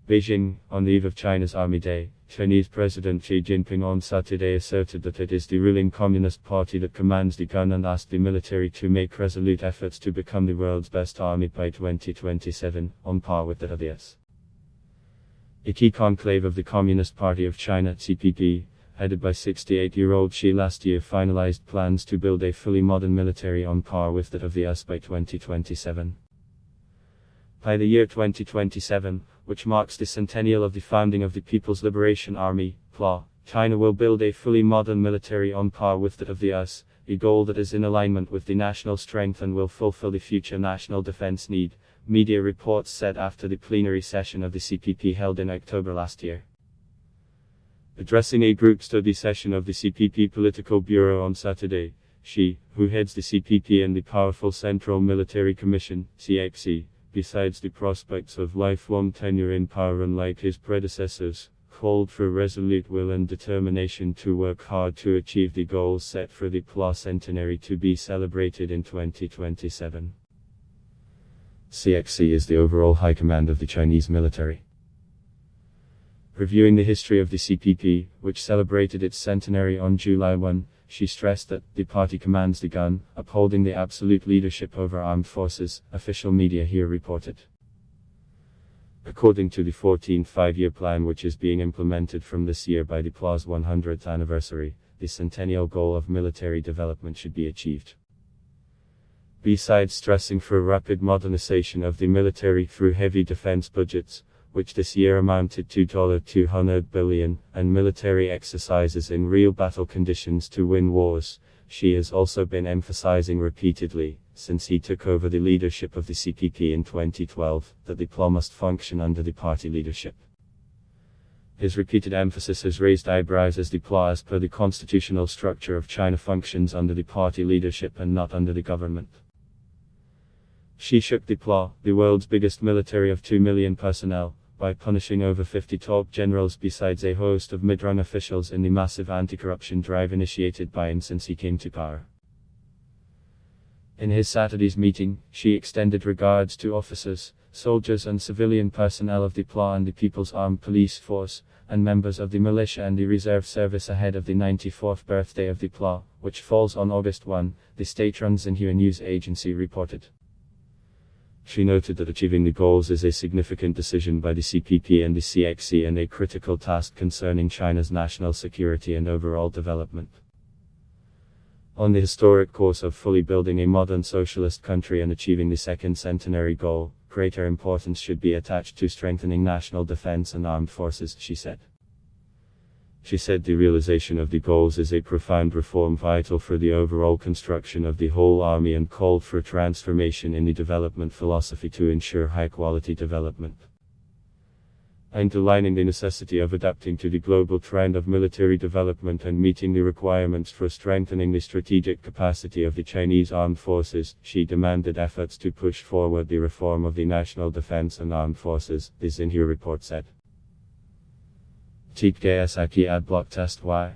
Beijing, on the eve of China's Army Day, Chinese President Xi Jinping on Saturday asserted that it is the ruling Communist Party that commands the gun and asked the military to make resolute efforts to become the world's best army by 2027, on par with that of the US. A key conclave of the Communist Party of China, CPP, headed by 68-year-old Xi last year finalized plans to build a fully modern military on par with that of the US by 2027. By the year 2027, which marks the centennial of the founding of the People's Liberation Army, PLA, China will build a fully modern military on par with that of the US, a goal that is in alignment with the national strength and will fulfill the future national defense need, media reports said after the plenary session of the CPP held in October last year. Addressing a group study session of the CPP Political Bureau on Saturday, Xi, who heads the CPP and the powerful Central Military Commission, CXC, besides the prospects of lifelong tenure in power unlike his predecessors, called for resolute will and determination to work hard to achieve the goals set for the PLA centenary to be celebrated in 2027. CXC is the overall high command of the Chinese military. Reviewing the history of the CPP, which celebrated its centenary on July 1, she stressed that the party commands the gun, upholding the absolute leadership over armed forces, official media here reported. According to the 14th five-year plan which is being implemented from this year by the PLA's 100th anniversary, the centennial goal of military development should be achieved. Besides stressing for rapid modernization of the military through heavy defense budgets, which this year amounted to $200 billion, and military exercises in real battle conditions to win wars, Xi has also been emphasizing repeatedly, since he took over the leadership of the CPP in 2012, that the PLA must function under the party leadership. His repeated emphasis has raised eyebrows as the PLA as per the constitutional structure of China functions under the party leadership and not under the government. Xi shook the PLA, the world's biggest military of 2 million personnel, by punishing over 50 top generals besides a host of mid-rung officials in the massive anti-corruption drive initiated by him since he came to power. In his Saturday's meeting, Xi extended regards to officers, soldiers and civilian personnel of the PLA and the People's Armed Police Force, and members of the militia and the reserve service ahead of the 94th birthday of the PLA, which falls on August 1, the state-run Xinhua news agency reported. She noted that achieving the goals is a significant decision by the CPP and the CXC and a critical task concerning China's national security and overall development. On the historic course of fully building a modern socialist country and achieving the second centenary goal, greater importance should be attached to strengthening national defense and armed forces, she said. She said the realization of the goals is a profound reform vital for the overall construction of the whole army and called for transformation in the development philosophy to ensure high-quality development. Underlining the necessity of adapting to the global trend of military development and meeting the requirements for strengthening the strategic capacity of the Chinese armed forces, she demanded efforts to push forward the reform of the national defense and armed forces, the Xinhua report said. Teep Saki ad block test Y.